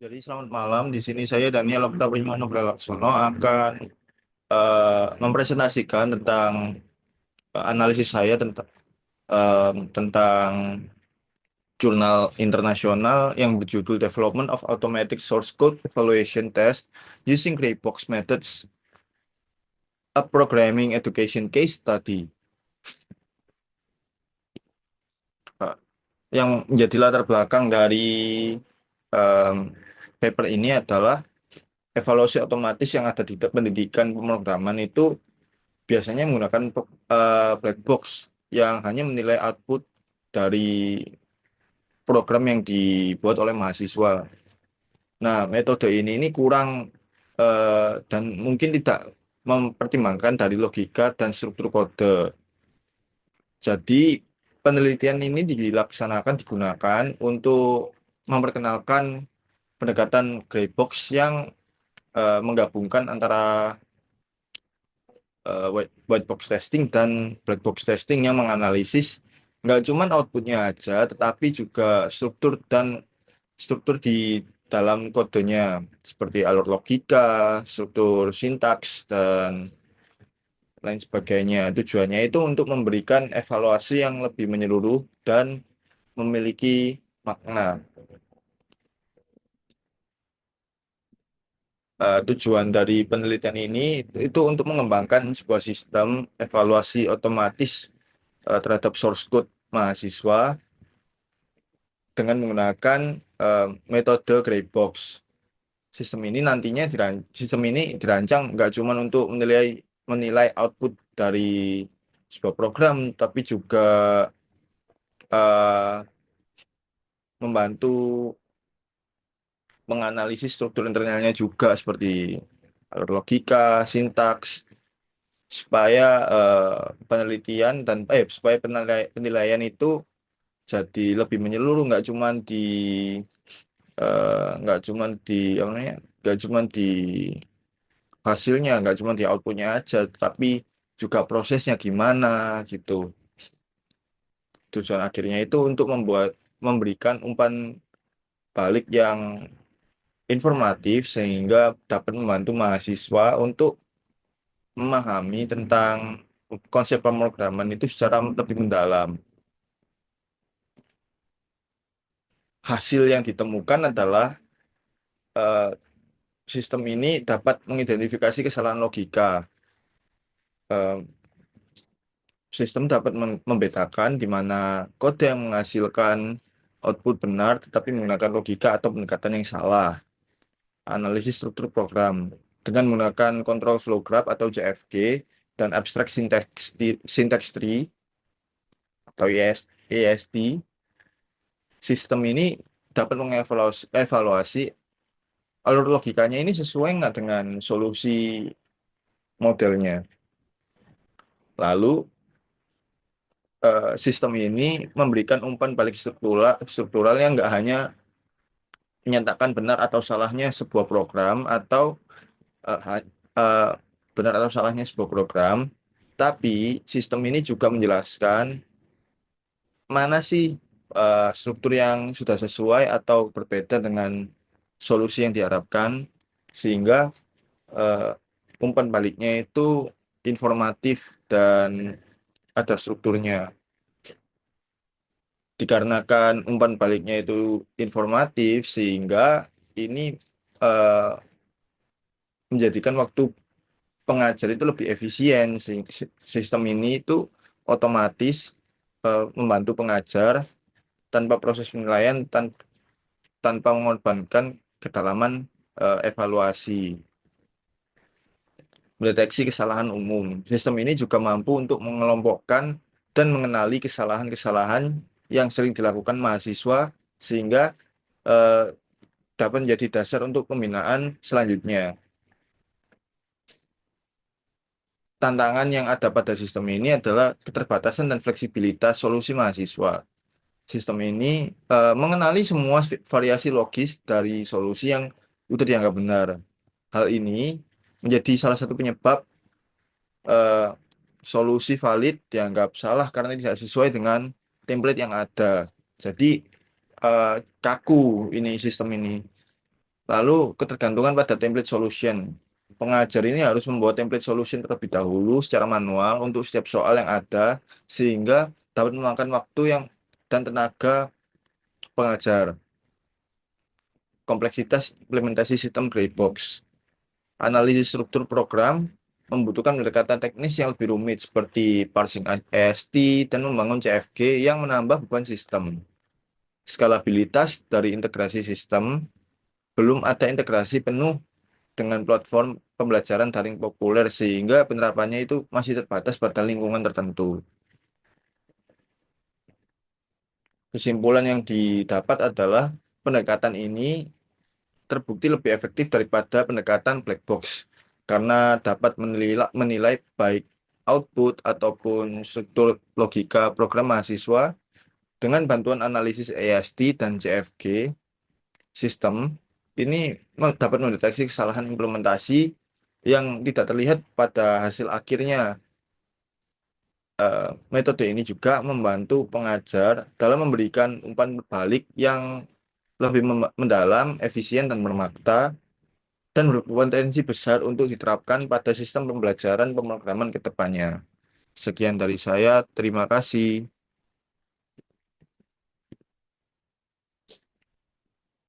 Jadi selamat malam. Di sini saya Daniel Okta Primano Laksono akan mempresentasikan tentang analisis saya tentang jurnal internasional yang berjudul Development of Automatic Source Code Evaluation Test Using Greybox Methods, a Programming Education Case Study. Eh, yang menjadi latar belakang dari em, paper ini adalah evaluasi otomatis yang ada di pendidikan pemrograman itu biasanya menggunakan black box yang hanya menilai output dari program yang dibuat oleh mahasiswa. Nah, metode ini kurang dan mungkin tidak mempertimbangkan dari logika dan struktur kode. Jadi, penelitian ini digunakan untuk memperkenalkan pendekatan gray box yang menggabungkan antara white box testing dan black box testing yang menganalisis nggak cuma outputnya aja, tetapi juga struktur di dalam kodenya seperti alur logika, struktur sintaks dan lain sebagainya. Tujuannya itu untuk memberikan evaluasi yang lebih menyeluruh dan memiliki makna. Tujuan dari penelitian ini itu untuk mengembangkan sebuah sistem evaluasi otomatis terhadap source code mahasiswa dengan menggunakan metode gray box. Sistem ini dirancang nggak cuma untuk menilai output dari sebuah program, tapi juga eh, membantu menganalisis struktur internalnya juga seperti alur logika, sintaks, supaya penilaian itu jadi lebih menyeluruh, nggak cuman di apa namanya, nggak cuman di hasilnya, nggak cuma di outputnya aja, tapi juga prosesnya gimana gitu. Tujuan akhirnya itu untuk memberikan umpan balik yang informatif sehingga dapat membantu mahasiswa untuk memahami tentang konsep pemrograman itu secara lebih mendalam. Hasil yang ditemukan adalah eh, sistem ini dapat mengidentifikasi kesalahan logika. Eh, Sistem dapat membedakan di mana kode yang menghasilkan output benar tetapi menggunakan logika atau pendekatan yang salah. Analisis struktur program dengan menggunakan control flow graph atau JFG dan abstract syntax tree atau EST. Sistem ini dapat evaluasi alur logikanya ini sesuai nggak dengan solusi modelnya. Lalu sistem ini memberikan umpan balik struktural yang nggak hanya menyatakan benar atau salahnya sebuah program atau eh, ha- eh, benar atau salahnya sebuah program, tapi sistem ini juga menjelaskan mana sih struktur yang sudah sesuai atau berbeda dengan solusi yang diharapkan, sehingga eh, umpan baliknya itu informatif dan ada strukturnya. Dikarenakan umpan baliknya itu informatif, sehingga ini eh, menjadikan waktu pengajar itu lebih efisien. Sistem ini itu otomatis membantu pengajar tanpa proses penilaian tanpa mengorbankan kedalaman evaluasi. Mendeteksi kesalahan umum. Sistem ini juga mampu untuk mengelompokkan dan mengenali kesalahan-kesalahan yang sering dilakukan mahasiswa sehingga eh, dapat menjadi dasar untuk pembinaan selanjutnya. Tantangan yang ada pada sistem ini adalah keterbatasan dan fleksibilitas solusi mahasiswa. Sistem ini mengenali semua variasi logis dari solusi yang sudah dianggap benar. Hal ini menjadi salah satu penyebab eh, solusi valid dianggap salah karena tidak sesuai dengan template yang ada. Jadi eh, kaku ini sistem ini. Lalu ketergantungan pada template solution. Pengajar ini harus membuat template solution terlebih dahulu secara manual untuk setiap soal yang ada, sehingga dapat memakan waktu yang dan tenaga pengajar. Kompleksitas implementasi sistem gray box. Analisis struktur program membutuhkan pendekatan teknis yang lebih rumit seperti parsing AST dan membangun CFG yang menambah beban sistem. Skalabilitas dari integrasi sistem, belum ada integrasi penuh dengan platform pembelajaran daring populer sehingga penerapannya itu masih terbatas pada lingkungan tertentu. Kesimpulan yang didapat adalah pendekatan ini terbukti lebih efektif daripada pendekatan black box karena dapat menilai baik output ataupun struktur logika program mahasiswa dengan bantuan analisis AST dan CFG sistem. Ini dapat mendeteksi kesalahan implementasi yang tidak terlihat pada hasil akhirnya. Metode ini juga membantu pengajar dalam memberikan umpan balik yang lebih mendalam, efisien, dan bermakna, dan berpotensi besar untuk diterapkan pada sistem pembelajaran pemrograman ke depannya. Sekian dari saya, terima kasih.